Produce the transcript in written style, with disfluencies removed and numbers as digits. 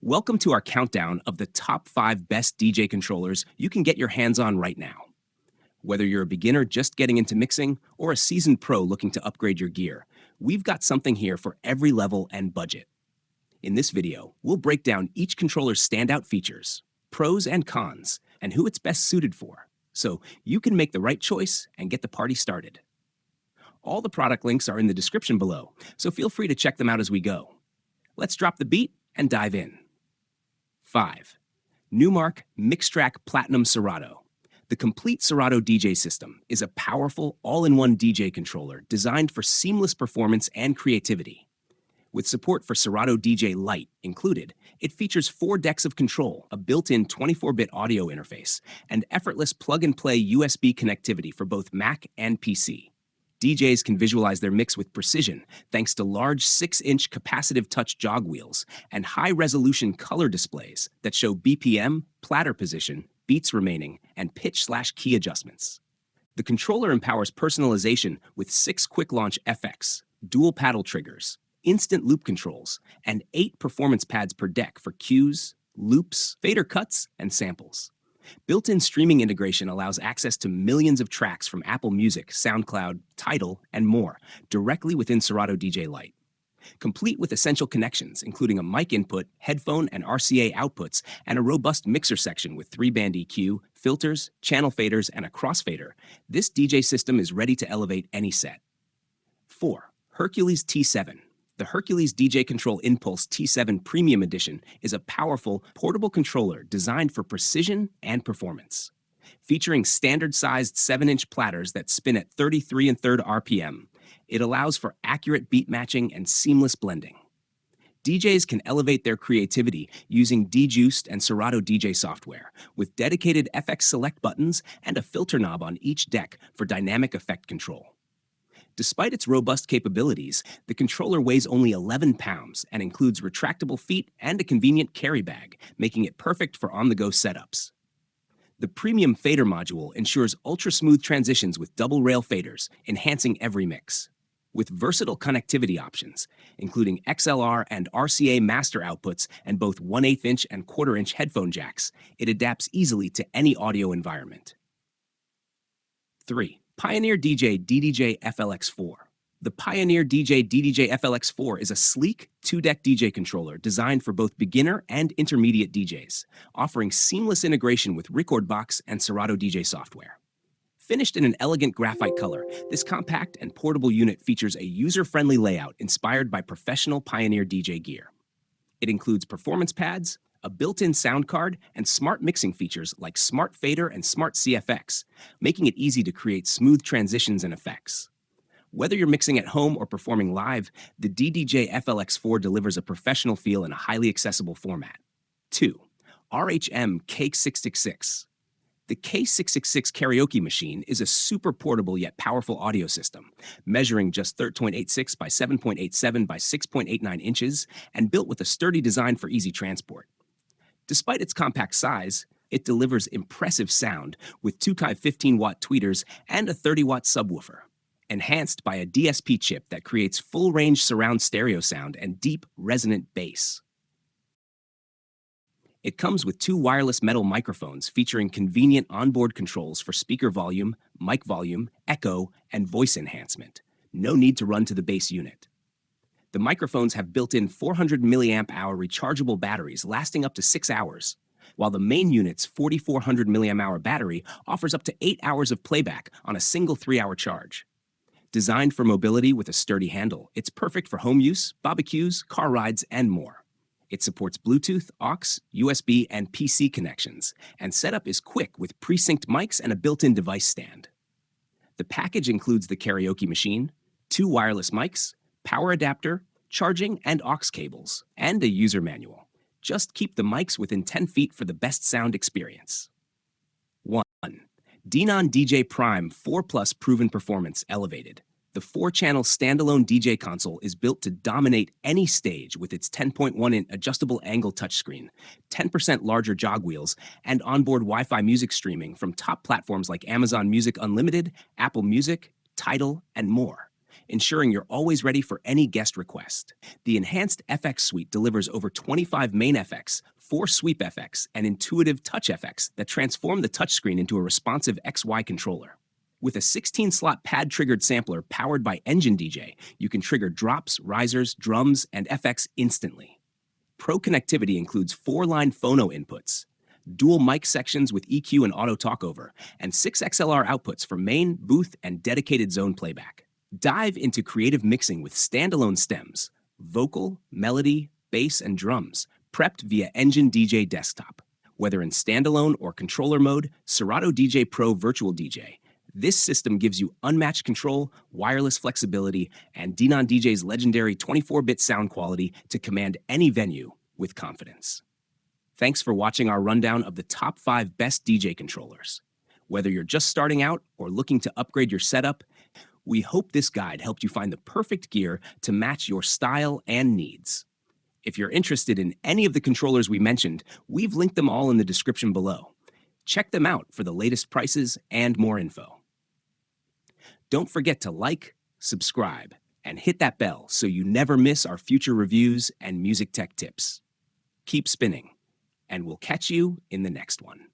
Welcome to our countdown of the top 5 best DJ controllers you can get your hands on right now. Whether you're a beginner just getting into mixing or a seasoned pro looking to upgrade your gear, we've got something here for every level and budget. In this video, we'll break down each controller's standout features, pros and cons, and who it's best suited for, so you can make the right choice and get the party started. All the product links are in the description below, so feel free to check them out as we go. Let's drop the beat and dive in. 5. Numark Mixtrack Platinum Serato. The complete Serato DJ system is a powerful, all-in-one DJ controller designed for seamless performance and creativity. With support for Serato DJ Lite included, it features 4 decks of control, a built-in 24-bit audio interface, and effortless plug-and-play USB connectivity for both Mac and PC. DJs can visualize their mix with precision thanks to large 6-inch capacitive touch jog wheels and high-resolution color displays that show BPM, platter position, beats remaining, and pitch/key adjustments. The controller empowers personalization with 6 quick-launch FX, dual paddle triggers, instant loop controls, and 8 performance pads per deck for cues, loops, fader cuts, and samples. Built-in streaming integration allows access to millions of tracks from Apple Music, SoundCloud, Tidal, and more, directly within Serato DJ Lite. Complete with essential connections, including a mic input, headphone and RCA outputs, and a robust mixer section with 3-band EQ, filters, channel faders, and a crossfader, this DJ system is ready to elevate any set. 4. Hercules T7. The Hercules DJ Control Impulse T7 Premium Edition is a powerful, portable controller designed for precision and performance. Featuring standard-sized 7-inch platters that spin at 33 1/3 RPM, it allows for accurate beat matching and seamless blending. DJs can elevate their creativity using DJuiced and Serato DJ software, with dedicated FX select buttons and a filter knob on each deck for dynamic effect control. Despite its robust capabilities, the controller weighs only 11 pounds and includes retractable feet and a convenient carry bag, making it perfect for on-the-go setups. The premium fader module ensures ultra-smooth transitions with double-rail faders, enhancing every mix. With versatile connectivity options, including XLR and RCA master outputs and both 1/8-inch and 1/4-inch headphone jacks, it adapts easily to any audio environment. 3. Pioneer DJ DDJ-FLX4. The Pioneer DJ DDJ-FLX4 is a sleek, 2-deck DJ controller designed for both beginner and intermediate DJs, offering seamless integration with Recordbox and Serato DJ software. Finished in an elegant graphite color, this compact and portable unit features a user-friendly layout inspired by professional Pioneer DJ gear. It includes performance pads, a built-in sound card, and smart mixing features like Smart Fader and Smart CFX, making it easy to create smooth transitions and effects. Whether you're mixing at home or performing live, the DDJ-FLX4 delivers a professional feel in a highly accessible format. 2. RHM K66. The K66 karaoke machine is a super portable yet powerful audio system, measuring just 3.86 by 7.87 by 6.89 inches and built with a sturdy design for easy transport. Despite its compact size, it delivers impressive sound with 2Kai 15-watt tweeters and a 30-watt subwoofer, enhanced by a DSP chip that creates full-range surround stereo sound and deep, resonant bass. It comes with 2 wireless metal microphones featuring convenient onboard controls for speaker volume, mic volume, echo, and voice enhancement. No need to run to the base unit. The microphones have built-in 400 mAh rechargeable batteries lasting up to 6 hours, while the main unit's 4400 mAh battery offers up to 8 hours of playback on a single 3-hour charge. Designed for mobility with a sturdy handle, it's perfect for home use, barbecues, car rides, and more. It supports Bluetooth, aux, USB, and PC connections, and setup is quick with pre-synced mics and a built-in device stand. The package includes the karaoke machine, 2 wireless mics, power adapter, charging and aux cables, and a user manual. Just keep the mics within 10 feet for the best sound experience. 1. Denon DJ PRIME 4+ Proven Performance Elevated. The 4-channel standalone DJ console is built to dominate any stage with its 10.1-inch adjustable angle touchscreen, 10% larger jog wheels, and onboard Wi-Fi music streaming from top platforms like Amazon Music Unlimited, Apple Music, Tidal, and more. ensuring you're always ready for any guest request. The enhanced FX suite delivers over 25 main FX, 4 sweep FX, and intuitive touch FX that transform the touchscreen into a responsive XY controller. With a 16-slot pad-triggered sampler powered by Engine DJ, you can trigger drops, risers, drums, and FX instantly. Pro connectivity includes 4-line phono inputs, dual mic sections with EQ and auto talkover, and 6 XLR outputs for main, booth, and dedicated zone playback. Dive into creative mixing with standalone stems, vocal, melody, bass, and drums, prepped via Engine DJ Desktop. Whether in standalone or controller mode, Serato DJ Pro Virtual DJ, this system gives you unmatched control, wireless flexibility, and Denon DJ's legendary 24-bit sound quality to command any venue with confidence. Thanks for watching our rundown of the top 5 best DJ controllers. Whether you're just starting out or looking to upgrade your setup, we hope this guide helped you find the perfect gear to match your style and needs. If you're interested in any of the controllers we mentioned, we've linked them all in the description below. Check them out for the latest prices and more info. Don't forget to like, subscribe, and hit that bell so you never miss our future reviews and music tech tips. Keep spinning, and we'll catch you in the next one.